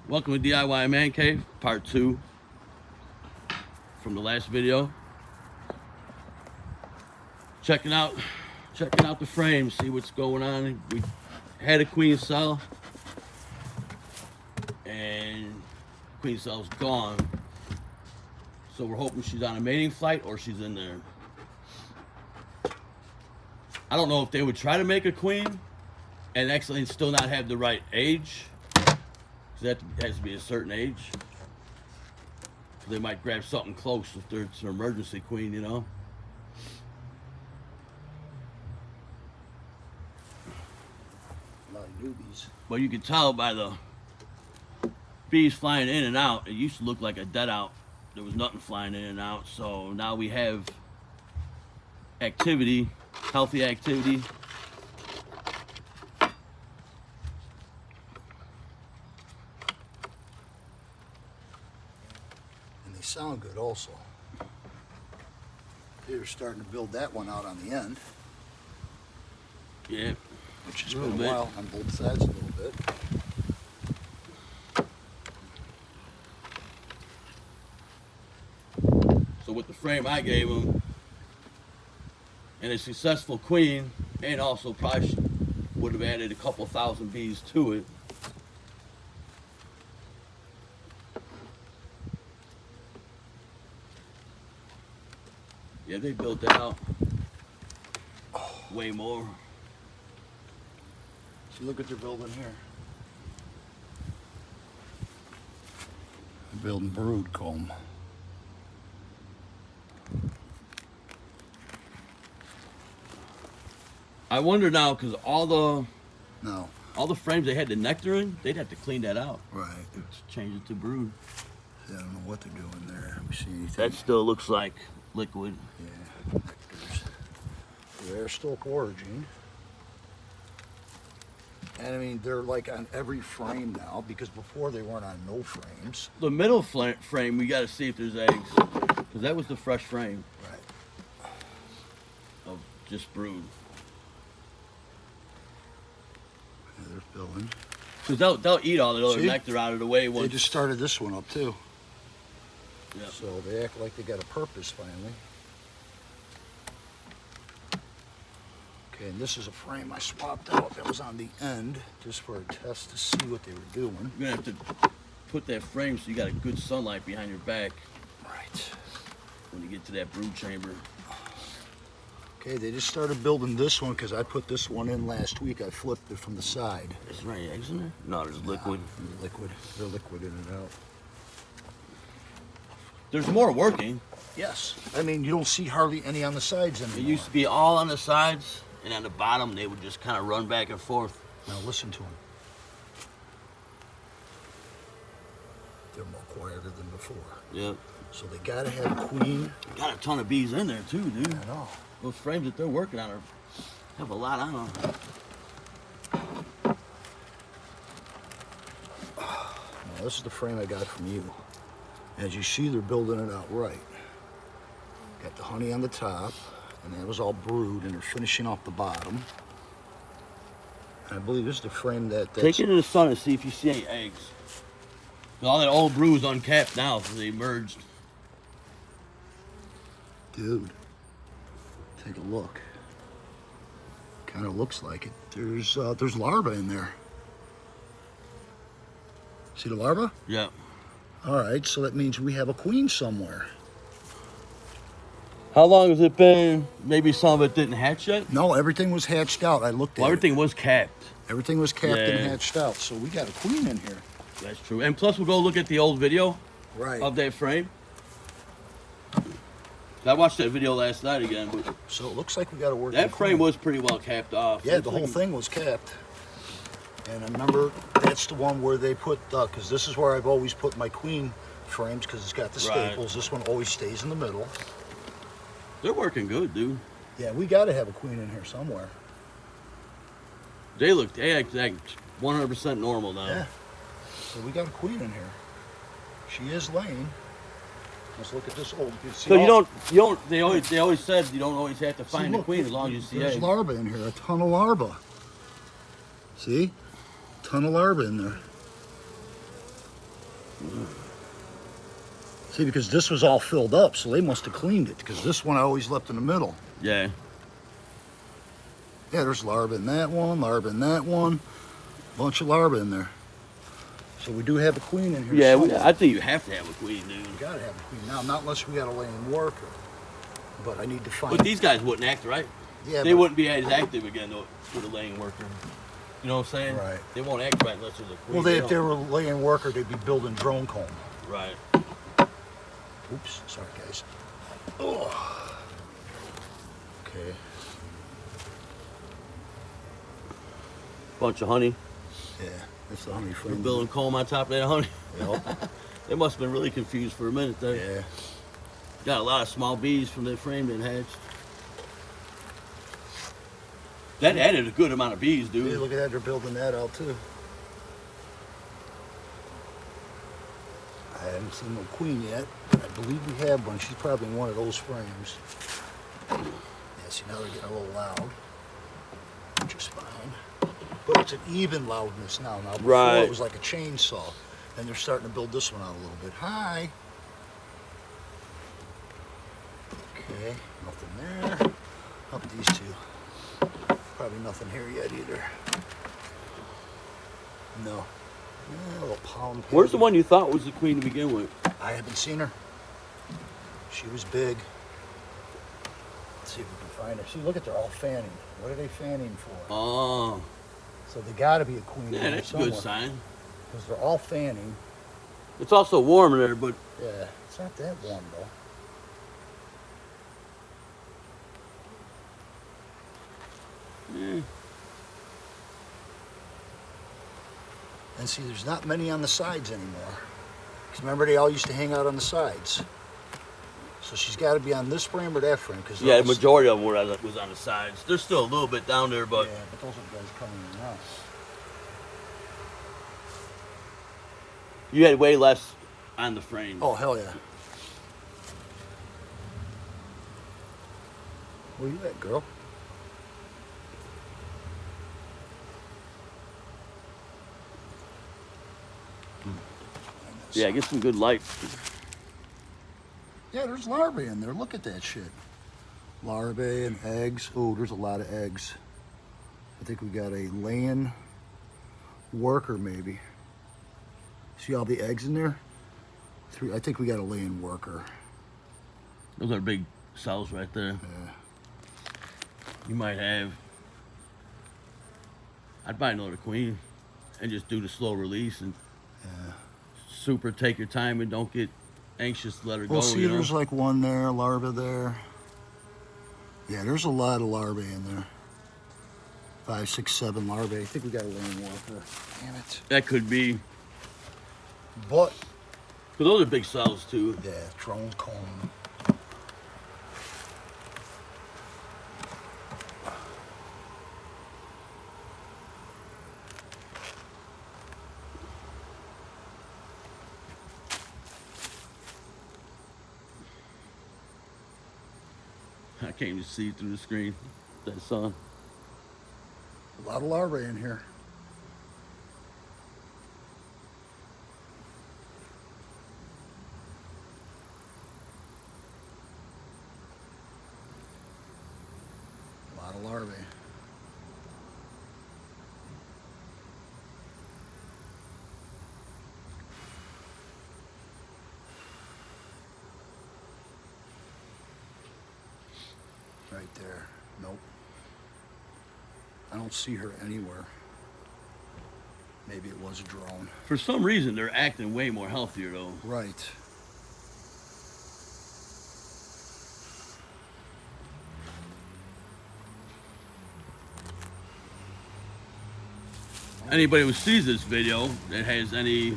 Welcome to DIY Man Cave, part 2 from the last video. Checking out the frame, see what's going on. We had a queen cell, and queen cell's gone. So we're hoping she's on a mating flight or she's in there. I don't know if they would try to make a queen and actually still not have the right age. That has to be a certain age. They might grab something close if it's an emergency queen, you know. A lot of newbies. But you can tell by the bees flying in and out. It used to look like a dead out. There was nothing flying in and out. So now we have activity, healthy activity. They sound good also. They're starting to build that one out on the end. Yeah. Which has been a while on both sides a little bit. So with the frame I gave him and a successful queen, and also probably would have added a couple thousand bees to it. Yeah, they built that out way more. See, look what they're building here. They're building brood comb. I wonder now, because all the frames they had the nectar in, they'd have to clean that out. Right. Change it to brood. I don't know what they're doing there. We see anything? That still looks like liquid. Yeah. Nectars. They're still foraging. And I mean, they're like on every frame now, because before they weren't on no frames. The middle frame, we got to see if there's eggs, because that was the fresh frame. Right. Of just brood. Yeah, they're building. Because they'll eat all the other nectar out of the way once. They just started this one up too. Yep. So they act like they got a purpose finally. Okay, and this is a frame I swapped out that was on the end just for a test to see what they were doing. You're gonna have to put that frame so you got a good sunlight behind your back. Right. When you get to that brood chamber. Okay, they just started building this one because I put this one in last week. I flipped it from the side. Is there any eggs in there? No, there's liquid. Liquid. They're liquid in and out. There's more working. Yes. I mean, you don't see hardly any on the sides anymore. It used to be all on the sides, and on the bottom they would just kind of run back and forth. Now listen to them. They're more quieter than before. Yep. So they gotta have a queen. Got a ton of bees in there too, dude. I know. Those frames that they're working on have a lot on them. Now this is the frame I got from you. As you see, they're building it out right. Got the honey on the top, and that was all brood, and they're finishing off the bottom. And I believe this is the frame that's... Take it in the sun and see if you see any eggs. All that old brood is uncapped now because they merged. Dude, take a look. Kind of looks like it. There's larvae in there. See the larva? Yeah. All right, so that means we have a queen somewhere. How long has it been? Maybe some of it didn't hatch yet? No, everything was hatched out. I looked at it. Everything was capped. Everything was capped and hatched out, so we got a queen in here. That's true. And plus, we'll go look at the old video of that frame. I watched that video last night again. But so it looks like we got to work. That frame was pretty well capped off. Yeah, the whole thing was capped. And I remember that's the one where they put, because this is where I've always put my queen frames, because it's got the staples. This one always stays in the middle. They're working good, dude. Yeah, we got to have a queen in here somewhere. They act like 100% normal now. Yeah. So we got a queen in here. She is laying. Let's look at this old. So you don't. They always said you don't always have to find a queen as long as you see eggs. There's larvae in here. A ton of larvae. See? Ton of larvae in there. See, because this was all filled up, so they must have cleaned it, because this one I always left in the middle. Yeah. Yeah, there's larvae in that one, larvae in that one. Bunch of larvae in there. So we do have a queen in here. Yeah, I think you have to have a queen, dude. You gotta have a queen. Now, not unless we got a laying worker. But I need to find... But these guys wouldn't act right. Yeah, they wouldn't be as active again with a laying worker. You know what I'm saying? Right. They won't act right unless there's a queen. Well, if they were a laying worker, they'd be building drone comb. Right. Oops, sorry guys. Oh. Okay. Bunch of honey. Yeah, that's the honey We're frame. building comb on top of that honey. Yep. They must have been really confused for a minute there. Yeah. Got a lot of small bees from that frame that hatched. That added a good amount of bees, dude. Hey, look at that, they're building that out too. I haven't seen no queen yet, but I believe we have one. She's probably in one of those frames. Yeah, see, now they're getting a little loud, which is fine. But it's an even loudness now. Now, before Right. it was like a chainsaw, and they're starting to build this one out a little bit. Hi. Okay, nothing there. Up these two. Probably nothing here yet either. No. Yeah, a little pound. Where's the one you thought was the queen to begin with? I haven't seen her. She was big. Let's see if we can find her. See, look at, they're all fanning. What are they fanning for? Oh. So they got to be a queen. Yeah, that's a good sign. Because they're all fanning. It's also warm in there, but... Yeah, it's not that warm though. Yeah. And see, there's not many on the sides anymore. Because remember, they all used to hang out on the sides. So she's got to be on this frame or that frame. Cause Yeah, the majority of them was on the sides. There's still a little bit down there, but... Yeah, but those are the guys coming in now. You had way less on the frame. Oh, hell yeah. Where you at, girl? Yeah, get some good light. Yeah, there's larvae in there. Look at that shit. Larvae and eggs. Oh, there's a lot of eggs. I think we got a laying worker, maybe. See all the eggs in there? Three. I think we got a laying worker. Those are big cells right there. Yeah. You might have... I'd buy another queen and just do the slow release and super take your time and don't get anxious to let her go. Well, see, you know? there's like one there, larva there. Yeah, there's a lot of larvae in there. 5, 6, 7 larvae. I think we got a laying worker. Damn it. That could be. But, But those are big cells too. yeah, drone comb. I can't even see through the screen. That sun. A lot of larvae in here. A lot of larvae. Right there. Nope. I don't see her anywhere. Maybe it was a drone. For some reason, they're acting way more healthier though. Right. Anybody who sees this video that has any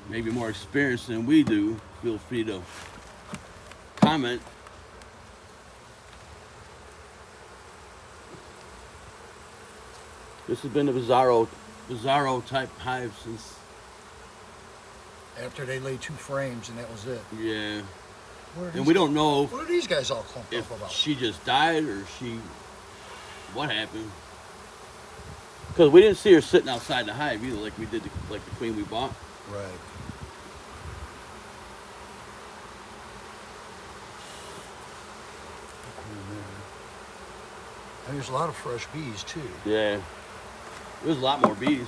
maybe more experience than we do, feel free to comment. This has been a bizarro type hive since, After they laid 2 frames and that was it. yeah. Where are And these- we don't know What are these guys all clumped if up about? she just died or what happened. Because we didn't see her sitting outside the hive either, like we did like the queen we bought. Right. And there's a lot of fresh bees too. Yeah. There's a lot more bees.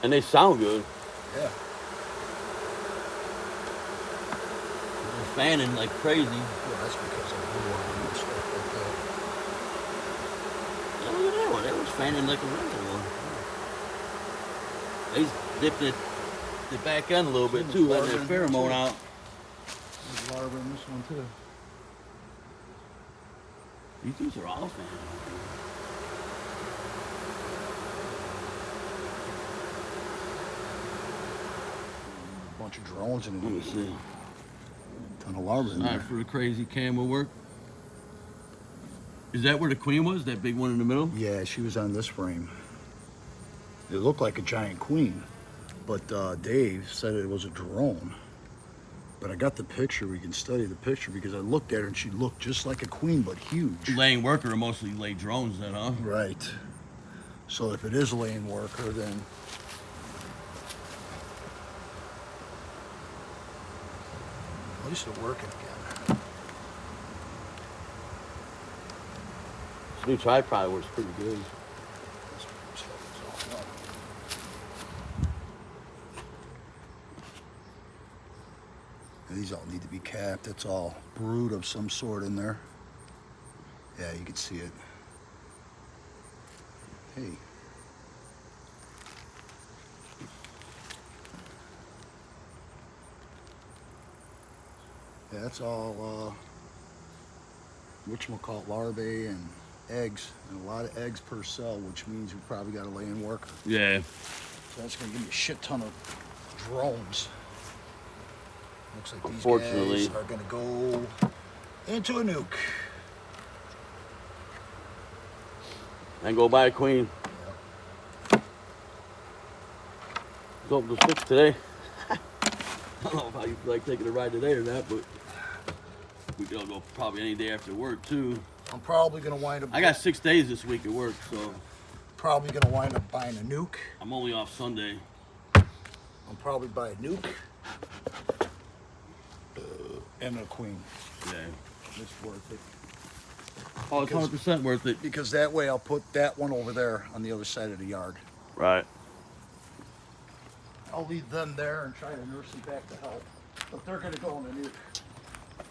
And they sound good. Yeah. They're fanning like crazy. Well, that's because of blue line and stuff Oh, look at that one. That was fanning like a regular one. They dipped it the back end a little bit too, letting that pheromone out. There's larvae in this one too. These things are all fanning. A bunch of drones in Let me it. see. Ton of larvae in Sorry there. for the crazy camera work. Is that where the queen was? That big one in the middle? Yeah, she was on this frame. It looked like a giant queen, but Dave said it was a drone. But I got the picture. We can study the picture because I looked at her and she looked just like a queen, but huge. Laying worker mostly lay drones then, huh? Right. So if it is a lane worker, then at least it's working again. This new tripod works pretty good. This stuff is all done. And these all need to be capped. It's all brood of some sort in there. Yeah, you can see it. Hey. Yeah, that's all whatchamacallit, larvae and eggs, and a lot of eggs per cell, which means we probably got a laying worker. Yeah. So that's gonna give me a shit ton of drones. Looks like these Unfortunately. guys are gonna go into a nuke. And go buy a queen. It's open to 6 today. I don't know if how you feel like taking a ride today or not, but we can all go probably any day after work too. I'm probably gonna wind up. I got 6 days this week at work, so probably gonna wind up buying a nuke. I'm only off Sunday. I'll probably buy a nuke and a queen. Yeah. It's worth it. Oh, it's 100% worth it. Because that way I'll put that one over there on the other side of the yard. Right. I'll leave them there and try to nurse them back to health. But they're gonna go in the nuke.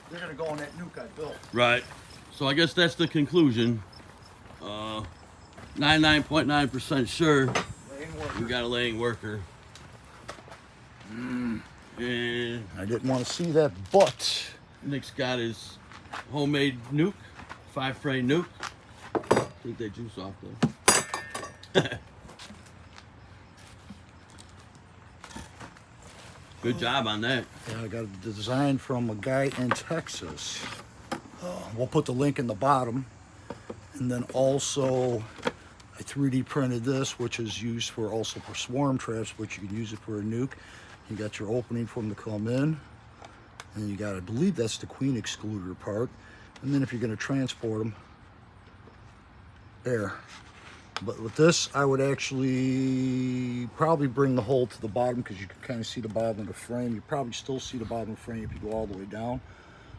They're gonna go in that nuke I built. Right. So I guess that's the conclusion. 99.9% sure Laying worker. we got a laying worker. And I didn't want to see that, but Nick's got his homemade nuke, 5-frame nuke. Take that juice off though. Good job on that. yeah, I got a design from a guy in Texas. We'll put the link in the bottom. And then also, I 3D printed this, which is used for also for swarm traps, which you can use it for a nuke. You got your opening for them to come in. And you got, I believe that's the queen excluder part. And then if you're going to transport them, there. But with this, I would actually probably bring the hole to the bottom because you can kind of see the bottom of the frame. You probably still see the bottom of the frame if you go all the way down.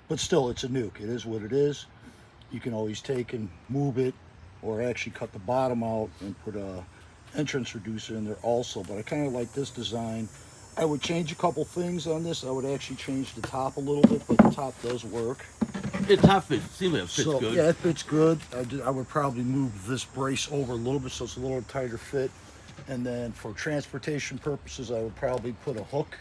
But still, it's a nuke. It is what it is. You can always take and move it or actually cut the bottom out and put a entrance reducer in there also. But I kind of like this design. I would change a couple things on this. I would actually change the top a little bit, but the top does work. It top fits. Seems like it fits So good. yeah, it fits good. I would probably move this brace over a little bit so it's a little tighter fit. And then for transportation purposes, I would probably put a hook,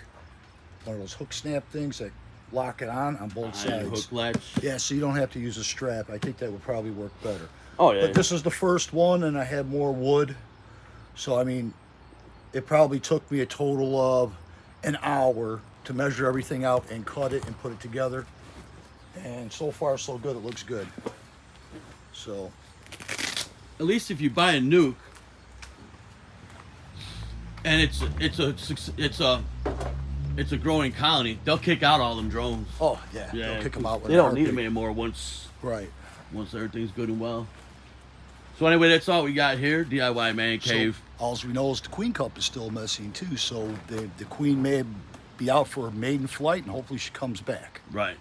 one of those hook snap things that lock it on both Iron sides. hook latch. Yeah, so you don't have to use a strap. I think that would probably work better. Oh yeah. But this is the first one, and I had more wood. So I mean, it probably took me a total of an hour to measure everything out and cut it and put it together. And so far, so good. It looks good. So At least if you buy a nuke, and it's a growing colony, they'll kick out all them drones. oh yeah, they'll kick them out. They don't need them anymore once Right. everything's good and well. So anyway, that's all we got here. DIY Man Cave. So all we know is the queen cup is still missing too. So the queen may be out for a maiden flight, and hopefully she comes back. Right.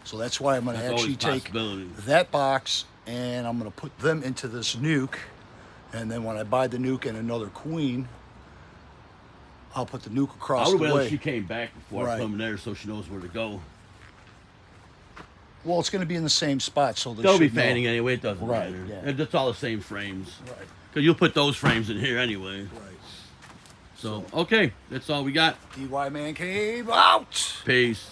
So that's why I'm going to That's actually always a take possibility. that box and I'm gonna put them into this nuke. And then when I buy the nuke and another queen, I'll put the nuke across I the would wait way. till she came back before I Right. put them in there so she knows where to go. Well, it's gonna be in the same spot, so They'll be should know. fanning anyway. It doesn't Right, matter. yeah. It's all the same frames. Right. Because you'll put those frames in here anyway. Right. So, okay. That's all we got. DY Man Cave out. Peace.